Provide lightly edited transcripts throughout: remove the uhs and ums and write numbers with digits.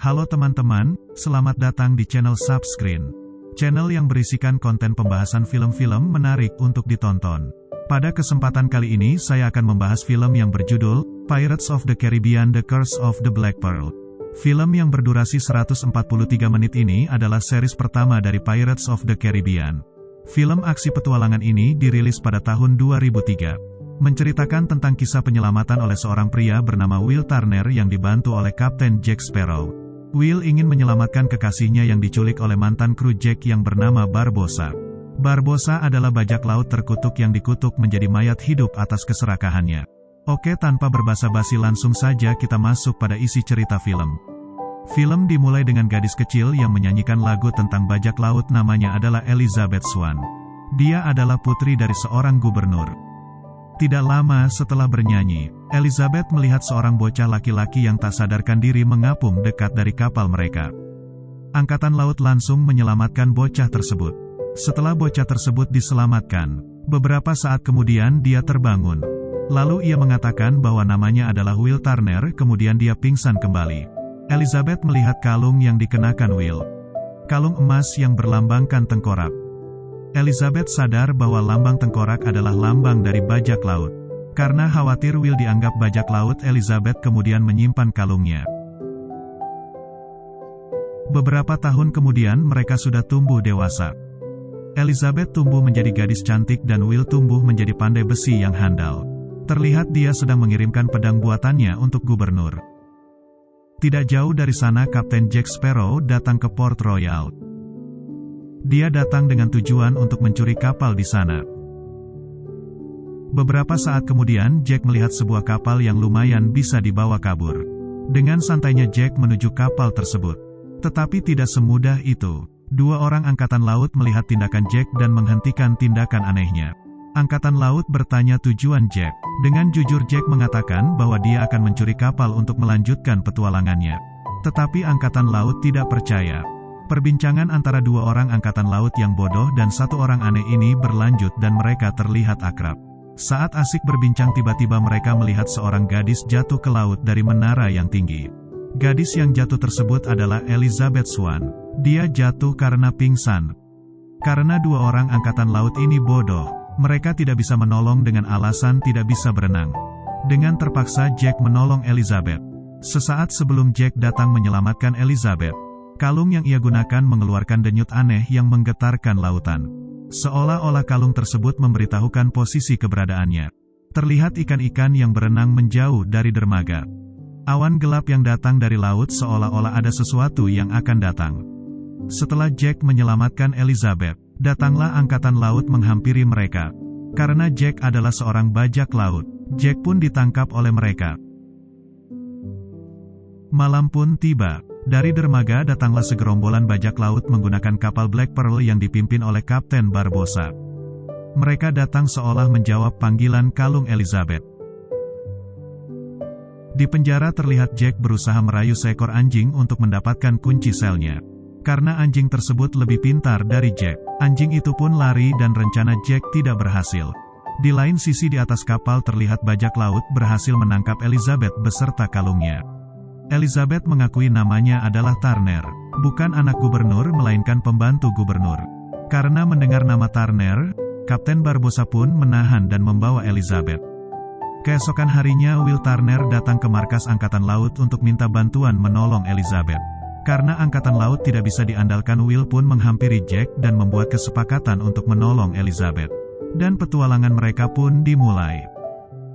Halo teman-teman, selamat datang di channel Subscreen. Channel yang berisikan konten pembahasan film-film menarik untuk ditonton. Pada kesempatan kali ini saya akan membahas film yang berjudul Pirates of the Caribbean: The Curse of the Black Pearl. Film yang berdurasi 143 menit ini adalah series pertama dari Pirates of the Caribbean. Film aksi petualangan ini dirilis pada tahun 2003. Menceritakan tentang kisah penyelamatan oleh seorang pria bernama Will Turner yang dibantu oleh Kapten Jack Sparrow. Will ingin menyelamatkan kekasihnya yang diculik oleh mantan kru Jack yang bernama Barbossa. Barbossa adalah bajak laut terkutuk yang dikutuk menjadi mayat hidup atas keserakahannya. Oke, tanpa berbasa-basi langsung saja kita masuk pada isi cerita film. Film dimulai dengan gadis kecil yang menyanyikan lagu tentang bajak laut, namanya adalah Elizabeth Swann. Dia adalah putri dari seorang gubernur. Tidak lama setelah bernyanyi, Elizabeth melihat seorang bocah laki-laki yang tak sadarkan diri mengapung dekat dari kapal mereka. Angkatan laut langsung menyelamatkan bocah tersebut. Setelah bocah tersebut diselamatkan, beberapa saat kemudian dia terbangun. Lalu ia mengatakan bahwa namanya adalah Will Turner, kemudian dia pingsan kembali. Elizabeth melihat kalung yang dikenakan Will. Kalung emas yang berlambangkan tengkorak. Elizabeth sadar bahwa lambang tengkorak adalah lambang dari bajak laut. Karena khawatir Will dianggap bajak laut, Elizabeth kemudian menyimpan kalungnya. Beberapa tahun kemudian mereka sudah tumbuh dewasa. Elizabeth tumbuh menjadi gadis cantik dan Will tumbuh menjadi pandai besi yang handal. Terlihat dia sedang mengirimkan pedang buatannya untuk gubernur. Tidak jauh dari sana Kapten Jack Sparrow datang ke Port Royal. Dia datang dengan tujuan untuk mencuri kapal di sana. Beberapa saat kemudian Jack melihat sebuah kapal yang lumayan bisa dibawa kabur. Dengan santainya Jack menuju kapal tersebut. Tetapi tidak semudah itu. Dua orang angkatan laut melihat tindakan Jack dan menghentikan tindakan anehnya. Angkatan laut bertanya tujuan Jack. Dengan jujur Jack mengatakan bahwa dia akan mencuri kapal untuk melanjutkan petualangannya. Tetapi angkatan laut tidak percaya. Perbincangan antara dua orang angkatan laut yang bodoh dan satu orang aneh ini berlanjut dan mereka terlihat akrab. Saat asik berbincang tiba-tiba mereka melihat seorang gadis jatuh ke laut dari menara yang tinggi. Gadis yang jatuh tersebut adalah Elizabeth Swann. Dia jatuh karena pingsan. Karena dua orang angkatan laut ini bodoh, mereka tidak bisa menolong dengan alasan tidak bisa berenang. Dengan terpaksa Jack menolong Elizabeth. Sesaat sebelum Jack datang menyelamatkan Elizabeth, kalung yang ia gunakan mengeluarkan denyut aneh yang menggetarkan lautan. Seolah-olah kalung tersebut memberitahukan posisi keberadaannya. Terlihat ikan-ikan yang berenang menjauh dari dermaga. Awan gelap yang datang dari laut seolah-olah ada sesuatu yang akan datang. Setelah Jack menyelamatkan Elizabeth, datanglah angkatan laut menghampiri mereka. Karena Jack adalah seorang bajak laut, Jack pun ditangkap oleh mereka. Malam pun tiba. Dari dermaga datanglah segerombolan bajak laut menggunakan kapal Black Pearl yang dipimpin oleh Kapten Barbossa. Mereka datang seolah menjawab panggilan kalung Elizabeth. Di penjara terlihat Jack berusaha merayu seekor anjing untuk mendapatkan kunci selnya. Karena anjing tersebut lebih pintar dari Jack, anjing itu pun lari dan rencana Jack tidak berhasil. Di lain sisi di atas kapal terlihat bajak laut berhasil menangkap Elizabeth beserta kalungnya. Elizabeth mengakui namanya adalah Turner, bukan anak gubernur melainkan pembantu gubernur. Karena mendengar nama Turner, Kapten Barbossa pun menahan dan membawa Elizabeth. Keesokan harinya Will Turner datang ke markas Angkatan Laut untuk minta bantuan menolong Elizabeth. Karena Angkatan Laut tidak bisa diandalkan, Will pun menghampiri Jack dan membuat kesepakatan untuk menolong Elizabeth. Dan petualangan mereka pun dimulai.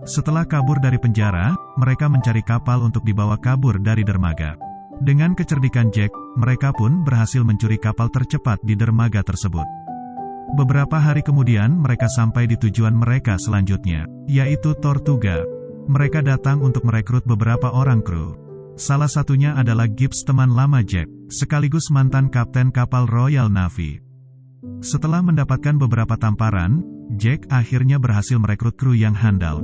Setelah kabur dari penjara, mereka mencari kapal untuk dibawa kabur dari dermaga. Dengan kecerdikan Jack, mereka pun berhasil mencuri kapal tercepat di dermaga tersebut. Beberapa hari kemudian mereka sampai di tujuan mereka selanjutnya, yaitu Tortuga. Mereka datang untuk merekrut beberapa orang kru. Salah satunya adalah Gibbs, teman lama Jack, sekaligus mantan kapten kapal Royal Navy. Setelah mendapatkan beberapa tamparan, Jack akhirnya berhasil merekrut kru yang handal.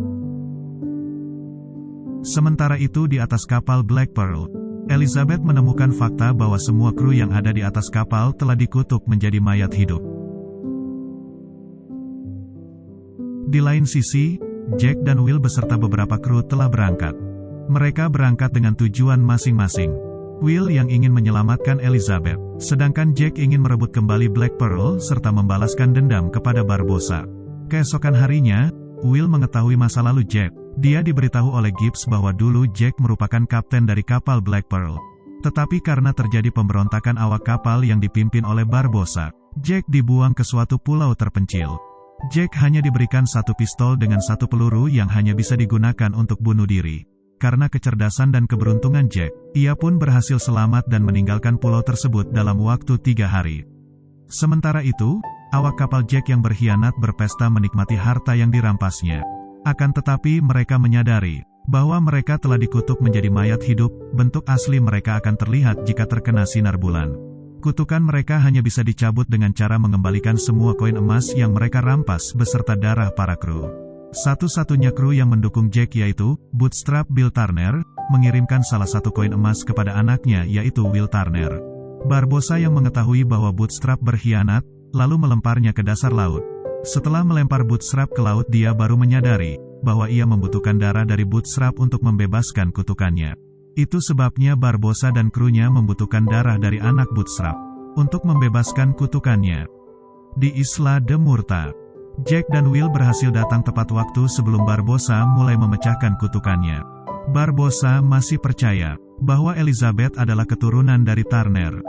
Sementara itu di atas kapal Black Pearl, Elizabeth menemukan fakta bahwa semua kru yang ada di atas kapal telah dikutuk menjadi mayat hidup. Di lain sisi, Jack dan Will beserta beberapa kru telah berangkat. Mereka berangkat dengan tujuan masing-masing. Will yang ingin menyelamatkan Elizabeth, sedangkan Jack ingin merebut kembali Black Pearl serta membalaskan dendam kepada Barbossa. Keesokan harinya, Will mengetahui masa lalu Jack. Dia diberitahu oleh Gibbs bahwa dulu Jack merupakan kapten dari kapal Black Pearl. Tetapi karena terjadi pemberontakan awak kapal yang dipimpin oleh Barbossa, Jack dibuang ke suatu pulau terpencil. Jack hanya diberikan satu pistol dengan satu peluru yang hanya bisa digunakan untuk bunuh diri. Karena kecerdasan dan keberuntungan Jack, ia pun berhasil selamat dan meninggalkan pulau tersebut dalam waktu 3 hari. Sementara itu, awak kapal Jack yang berkhianat berpesta menikmati harta yang dirampasnya. Akan tetapi mereka menyadari bahwa mereka telah dikutuk menjadi mayat hidup. Bentuk asli mereka akan terlihat jika terkena sinar bulan. Kutukan mereka hanya bisa dicabut dengan cara mengembalikan semua koin emas yang mereka rampas beserta darah para kru. Satu-satunya kru yang mendukung Jack yaitu Bootstrap Bill Turner, mengirimkan salah satu koin emas kepada anaknya yaitu Will Turner. Barbossa yang mengetahui bahwa Bootstrap berkhianat, lalu melemparnya ke dasar laut. Setelah melempar Bootstrap ke laut, dia baru menyadari bahwa ia membutuhkan darah dari Bootstrap untuk membebaskan kutukannya. Itu sebabnya Barbossa dan krunya membutuhkan darah dari anak Bootstrap untuk membebaskan kutukannya. Di Isla de Murta, Jack dan Will berhasil datang tepat waktu sebelum Barbossa mulai memecahkan kutukannya. Barbossa masih percaya bahwa Elizabeth adalah keturunan dari Turner.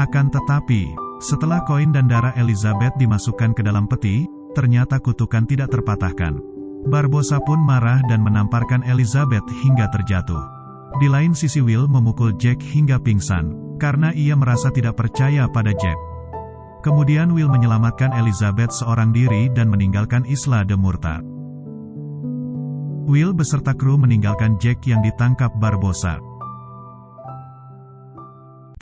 Akan tetapi, setelah koin dan darah Elizabeth dimasukkan ke dalam peti, ternyata kutukan tidak terpatahkan. Barbossa pun marah dan menamparkan Elizabeth hingga terjatuh. Di lain sisi Will memukul Jack hingga pingsan, karena ia merasa tidak percaya pada Jack. Kemudian Will menyelamatkan Elizabeth seorang diri dan meninggalkan Isla de Murta. Will beserta kru meninggalkan Jack yang ditangkap Barbossa.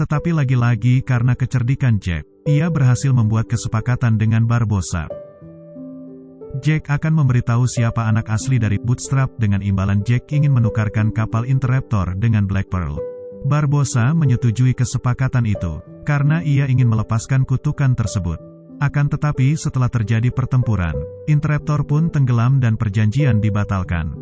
Tetapi lagi-lagi karena kecerdikan Jack, ia berhasil membuat kesepakatan dengan Barbossa. Jack akan memberitahu siapa anak asli dari Bootstrap dengan imbalan Jack ingin menukarkan kapal Interceptor dengan Black Pearl. Barbossa menyetujui kesepakatan itu, karena ia ingin melepaskan kutukan tersebut. Akan tetapi setelah terjadi pertempuran, Interceptor pun tenggelam dan perjanjian dibatalkan.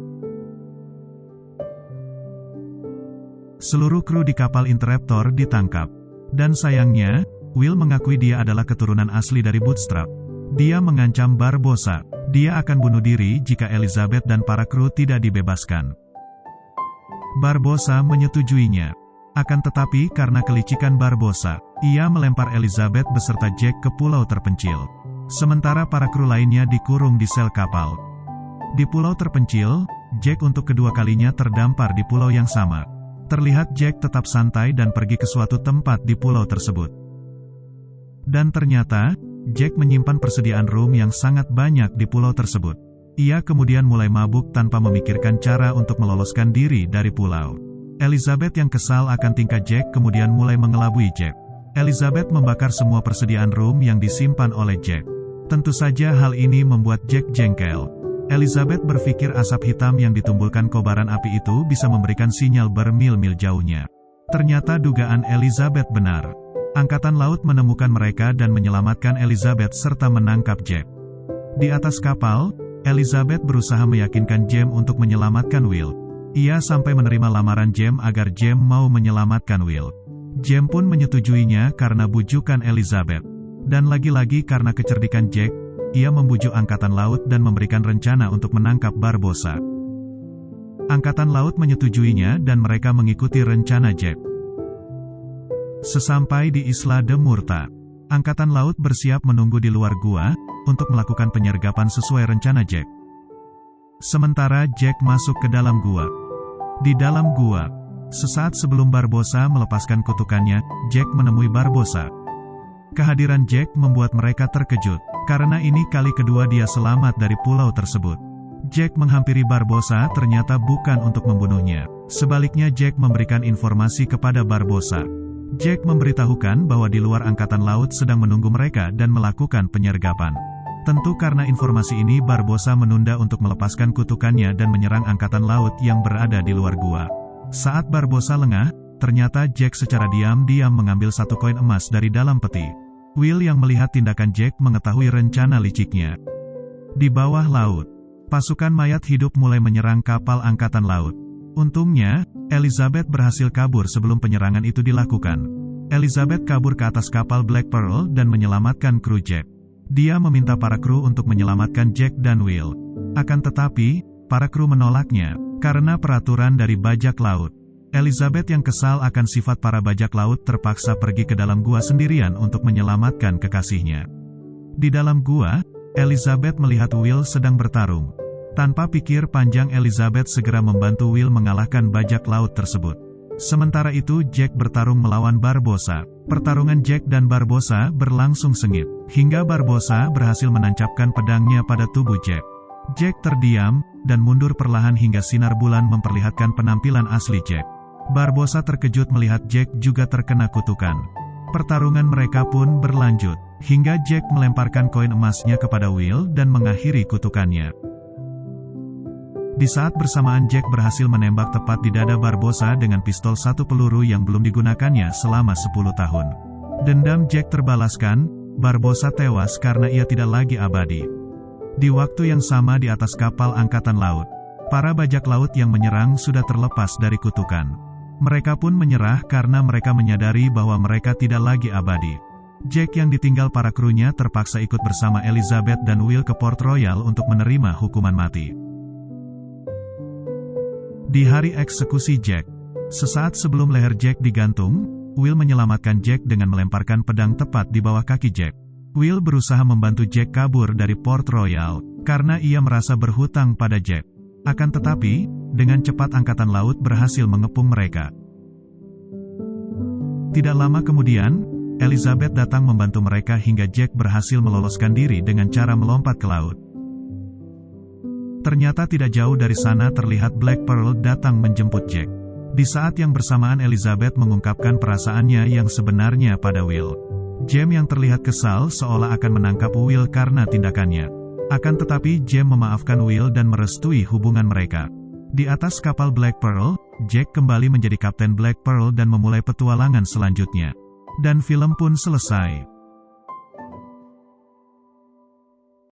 Seluruh kru di kapal Interceptor ditangkap. Dan sayangnya, Will mengakui dia adalah keturunan asli dari Bootstrap. Dia mengancam Barbossa, dia akan bunuh diri jika Elizabeth dan para kru tidak dibebaskan. Barbossa menyetujuinya. Akan tetapi karena kelicikan Barbossa, ia melempar Elizabeth beserta Jack ke pulau terpencil. Sementara para kru lainnya dikurung di sel kapal. Di pulau terpencil, Jack untuk kedua kalinya terdampar di pulau yang sama. Terlihat Jack tetap santai dan pergi ke suatu tempat di pulau tersebut. Dan ternyata, Jack menyimpan persediaan rum yang sangat banyak di pulau tersebut. Ia kemudian mulai mabuk tanpa memikirkan cara untuk meloloskan diri dari pulau. Elizabeth yang kesal akan tingkah Jack kemudian mulai mengelabui Jack. Elizabeth membakar semua persediaan rum yang disimpan oleh Jack. Tentu saja hal ini membuat Jack jengkel. Elizabeth berpikir asap hitam yang ditimbulkan kobaran api itu bisa memberikan sinyal bermil-mil jauhnya. Ternyata dugaan Elizabeth benar. Angkatan laut menemukan mereka dan menyelamatkan Elizabeth serta menangkap Jack. Di atas kapal, Elizabeth berusaha meyakinkan James untuk menyelamatkan Will. Ia sampai menerima lamaran James agar James mau menyelamatkan Will. James pun menyetujuinya karena bujukan Elizabeth. Dan lagi-lagi karena kecerdikan Jack, ia membujuk Angkatan Laut dan memberikan rencana untuk menangkap Barbossa. Angkatan Laut menyetujuinya dan mereka mengikuti rencana Jack. Sesampai di Isla de Murta, Angkatan Laut bersiap menunggu di luar gua untuk melakukan penyergapan sesuai rencana Jack. Sementara Jack masuk ke dalam gua. Di dalam gua, sesaat sebelum Barbossa melepaskan kutukannya, Jack menemui Barbossa. Kehadiran Jack membuat mereka terkejut, karena ini kali kedua dia selamat dari pulau tersebut. Jack menghampiri Barbossa ternyata bukan untuk membunuhnya. Sebaliknya Jack memberikan informasi kepada Barbossa. Jack memberitahukan bahwa di luar Angkatan Laut sedang menunggu mereka dan melakukan penyergapan. Tentu karena informasi ini Barbossa menunda untuk melepaskan kutukannya dan menyerang Angkatan Laut yang berada di luar gua. Saat Barbossa lengah, ternyata Jack secara diam-diam mengambil satu koin emas dari dalam peti. Will yang melihat tindakan Jack mengetahui rencana liciknya. Di bawah laut, pasukan mayat hidup mulai menyerang kapal Angkatan Laut. Untungnya, Elizabeth berhasil kabur sebelum penyerangan itu dilakukan. Elizabeth kabur ke atas kapal Black Pearl dan menyelamatkan kru Jack. Dia meminta para kru untuk menyelamatkan Jack dan Will. Akan tetapi, para kru menolaknya, karena peraturan dari bajak laut. Elizabeth yang kesal akan sifat para bajak laut terpaksa pergi ke dalam gua sendirian untuk menyelamatkan kekasihnya. Di dalam gua, Elizabeth melihat Will sedang bertarung. Tanpa pikir panjang Elizabeth segera membantu Will mengalahkan bajak laut tersebut. Sementara itu Jack bertarung melawan Barbossa. Pertarungan Jack dan Barbossa berlangsung sengit, hingga Barbossa berhasil menancapkan pedangnya pada tubuh Jack. Jack terdiam, dan mundur perlahan hingga sinar bulan memperlihatkan penampilan asli Jack. Barbossa terkejut melihat Jack juga terkena kutukan. Pertarungan mereka pun berlanjut, hingga Jack melemparkan koin emasnya kepada Will dan mengakhiri kutukannya. Di saat bersamaan Jack berhasil menembak tepat di dada Barbossa dengan pistol satu peluru yang belum digunakannya selama 10 tahun. Dendam Jack terbalaskan, Barbossa tewas karena ia tidak lagi abadi. Di waktu yang sama di atas kapal angkatan laut, para bajak laut yang menyerang sudah terlepas dari kutukan. Mereka pun menyerah karena mereka menyadari bahwa mereka tidak lagi abadi. Jack yang ditinggal para krunya terpaksa ikut bersama Elizabeth dan Will ke Port Royal untuk menerima hukuman mati. Di hari eksekusi Jack, sesaat sebelum leher Jack digantung, Will menyelamatkan Jack dengan melemparkan pedang tepat di bawah kaki Jack. Will berusaha membantu Jack kabur dari Port Royal, karena ia merasa berhutang pada Jack. Akan tetapi, dengan cepat angkatan laut berhasil mengepung mereka. Tidak lama kemudian, Elizabeth datang membantu mereka hingga Jack berhasil meloloskan diri dengan cara melompat ke laut. Ternyata tidak jauh dari sana terlihat Black Pearl datang menjemput Jack. Di saat yang bersamaan Elizabeth mengungkapkan perasaannya yang sebenarnya pada Will. Jem yang terlihat kesal seolah akan menangkap Will karena tindakannya. Akan tetapi Jem memaafkan Will dan merestui hubungan mereka. Di atas kapal Black Pearl, Jack kembali menjadi Kapten Black Pearl dan memulai petualangan selanjutnya. Dan film pun selesai.